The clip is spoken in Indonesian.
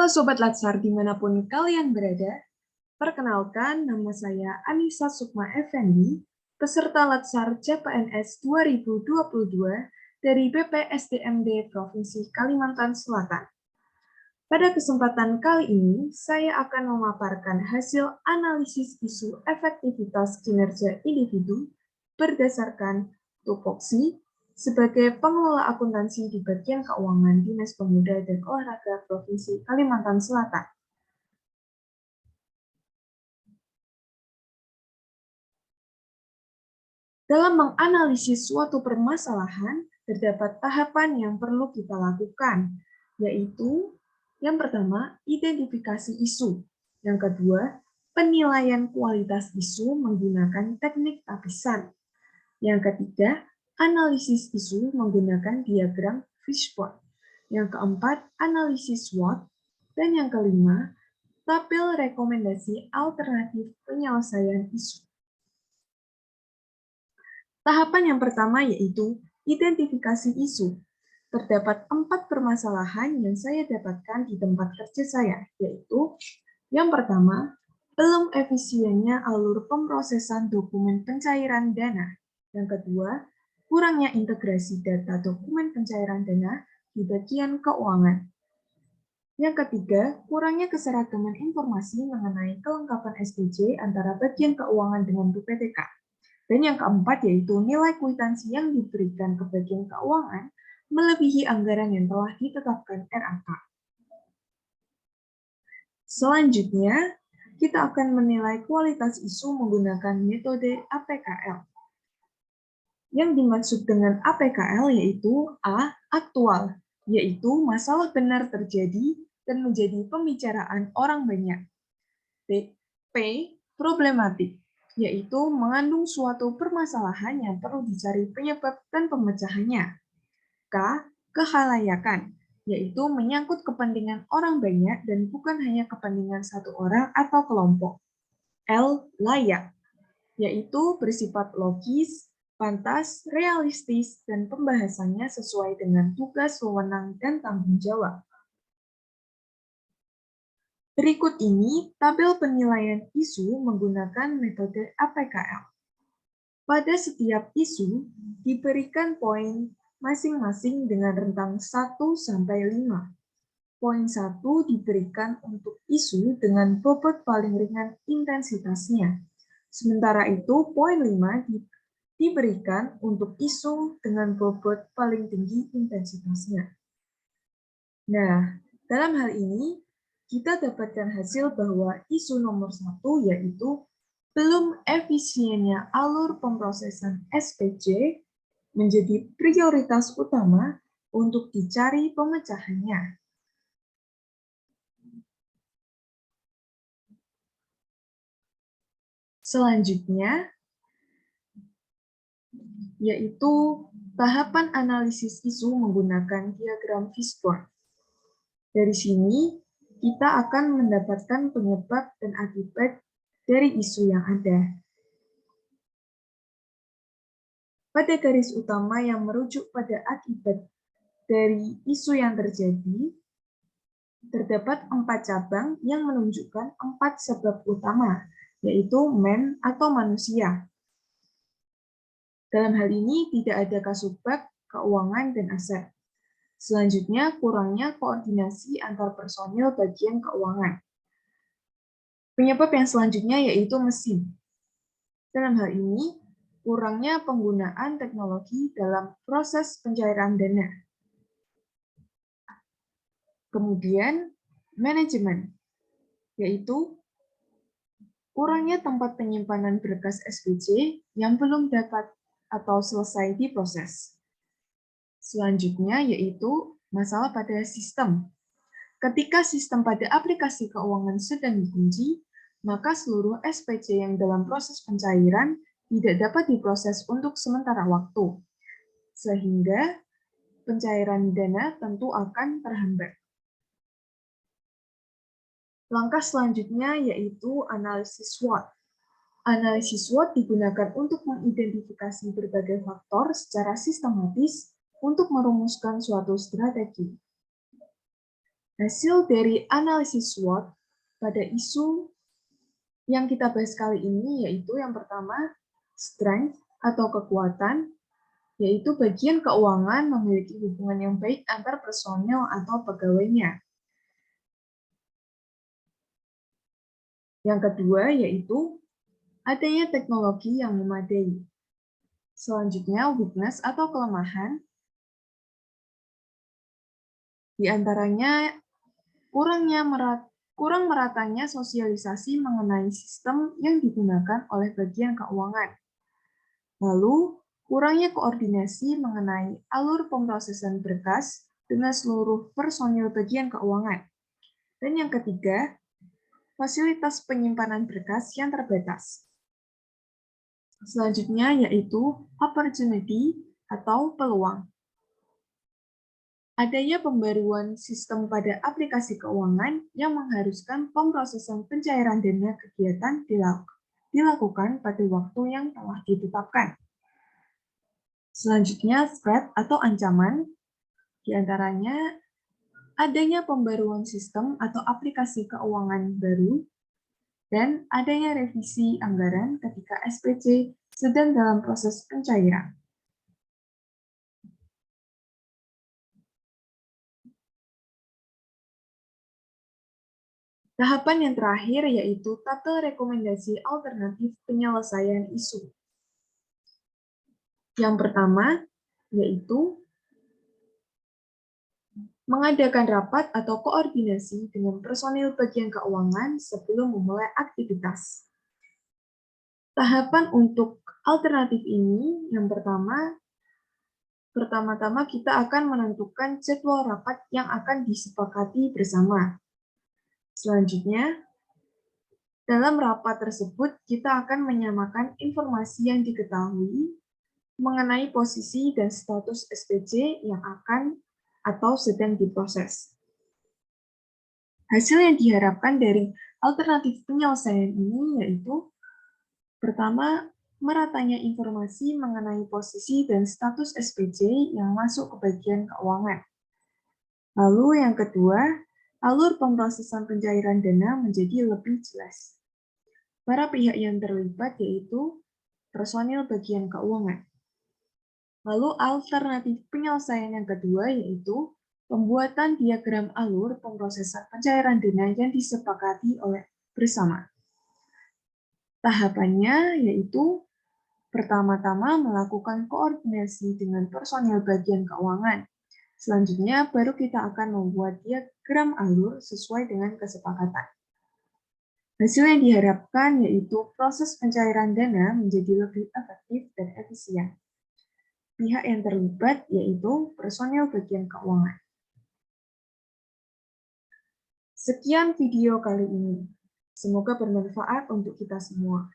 Halo Sobat Latsar dimanapun kalian berada, perkenalkan nama saya Anissa Sukma Effendi, peserta Latsar CPNS 2022 dari BPSDMD Provinsi Kalimantan Selatan. Pada kesempatan kali ini, saya akan memaparkan hasil analisis isu efektivitas kinerja individu berdasarkan tupoksi sebagai pengelola akuntansi di bagian keuangan Dinas Pemuda dan Olahraga Provinsi Kalimantan Selatan. Dalam menganalisis suatu permasalahan, terdapat tahapan yang perlu kita lakukan, yaitu yang pertama, identifikasi isu. Yang kedua, penilaian kualitas isu menggunakan teknik lapisan. Yang ketiga, analisis isu menggunakan diagram fishbone. Yang keempat, analisis SWOT. Dan yang kelima, tabel rekomendasi alternatif penyelesaian isu. Tahapan yang pertama yaitu identifikasi isu. Terdapat 4 permasalahan yang saya dapatkan di tempat kerja saya, yaitu yang pertama, belum efisiennya alur pemrosesan dokumen pencairan dana. Yang kedua, kurangnya integrasi data dokumen pencairan dana di bagian keuangan. Yang ketiga, kurangnya keseragaman informasi mengenai kelengkapan SPJ antara bagian keuangan dengan BPTK. Dan yang keempat yaitu nilai kwitansi yang diberikan ke bagian keuangan melebihi anggaran yang telah ditetapkan RAK. Selanjutnya, kita akan menilai kualitas isu menggunakan metode APKL. Yang dimaksud dengan APKL yaitu A. Aktual, yaitu masalah benar terjadi dan menjadi pembicaraan orang banyak. P. Problematik, yaitu mengandung suatu permasalahan yang perlu dicari penyebab dan pemecahannya. K. Kehalayakan, yaitu menyangkut kepentingan orang banyak dan bukan hanya kepentingan satu orang atau kelompok. L. Layak, yaitu bersifat logis, pantas, realistis, dan pembahasannya sesuai dengan tugas, wewenang, dan tanggung jawab. Berikut ini tabel penilaian isu menggunakan metode APKL. Pada setiap isu, diberikan poin masing-masing dengan rentang 1 sampai 5. Poin 1 diberikan untuk isu dengan bobot paling ringan intensitasnya. Sementara itu, poin 5 diberikan untuk isu dengan bobot paling tinggi intensitasnya. Nah, dalam hal ini, kita dapatkan hasil bahwa isu nomor 1 yaitu belum efisiennya alur pemrosesan SPJ menjadi prioritas utama untuk dicari pemecahannya. Selanjutnya, yaitu tahapan analisis isu menggunakan diagram fishbone. Dari sini, kita akan mendapatkan penyebab dan akibat dari isu yang ada. Pada garis utama yang merujuk pada akibat dari isu yang terjadi, terdapat 4 cabang yang menunjukkan 4 sebab utama, yaitu man atau manusia. Dalam hal ini tidak ada kasubag, keuangan, dan aset. Selanjutnya, kurangnya koordinasi antar personil bagian keuangan. Penyebab yang selanjutnya yaitu mesin. Dalam hal ini, kurangnya penggunaan teknologi dalam proses pencairan dana. Kemudian, manajemen, yaitu kurangnya tempat penyimpanan berkas SPJ yang belum dapat atau selesai diproses. Selanjutnya yaitu masalah pada sistem. Ketika sistem pada aplikasi keuangan sedang dikunci, maka seluruh SPJ yang dalam proses pencairan tidak dapat diproses untuk sementara waktu, sehingga pencairan dana tentu akan terhambat. Langkah selanjutnya yaitu analisis SWOT. Analisis SWOT digunakan untuk mengidentifikasi berbagai faktor secara sistematis untuk merumuskan suatu strategi. Hasil dari analisis SWOT pada isu yang kita bahas kali ini yaitu yang pertama, strength atau kekuatan, yaitu bagian keuangan memiliki hubungan yang baik antar personel atau pegawainya. Yang kedua yaitu adanya teknologi yang memadai. Selanjutnya, weakness atau kelemahan, di antaranya kurang meratanya sosialisasi mengenai sistem yang digunakan oleh bagian keuangan. Lalu, kurangnya koordinasi mengenai alur pemrosesan berkas dengan seluruh personil bagian keuangan. Dan yang ketiga, fasilitas penyimpanan berkas yang terbatas. Selanjutnya yaitu opportunity atau peluang. Adanya pembaruan sistem pada aplikasi keuangan yang mengharuskan pemrosesan pencairan dana kegiatan dilakukan pada waktu yang telah ditetapkan. Selanjutnya, threat atau ancaman, diantaranya adanya pembaruan sistem atau aplikasi keuangan baru, dan adanya revisi anggaran ketika SPC sedang dalam proses pencairan. Tahapan yang terakhir yaitu tata rekomendasi alternatif penyelesaian isu. Yang pertama yaitu mengadakan rapat atau koordinasi dengan personil bagian keuangan sebelum memulai aktivitas. Tahapan untuk alternatif ini yang pertama-tama kita akan menentukan jadwal rapat yang akan disepakati bersama. Selanjutnya, dalam rapat tersebut, kita akan menyamakan informasi yang diketahui mengenai posisi dan status SPC yang akan atau sedang diproses. Hasil yang diharapkan dari alternatif penyelesaian ini yaitu, pertama, meratanya informasi mengenai posisi dan status SPC yang masuk ke bagian keuangan. Lalu yang kedua, alur pemrosesan pencairan dana menjadi lebih jelas. Para pihak yang terlibat yaitu personil bagian keuangan. Lalu alternatif penyelesaian yang kedua yaitu pembuatan diagram alur pemrosesan pencairan dana yang disepakati oleh bersama. Tahapannya yaitu pertama-tama melakukan koordinasi dengan personil bagian keuangan. Selanjutnya, baru kita akan membuat diagram alur sesuai dengan kesepakatan. Hasil yang diharapkan yaitu proses pencairan dana menjadi lebih efektif dan efisien. Pihak yang terlibat yaitu personil bagian keuangan. Sekian video kali ini. Semoga bermanfaat untuk kita semua.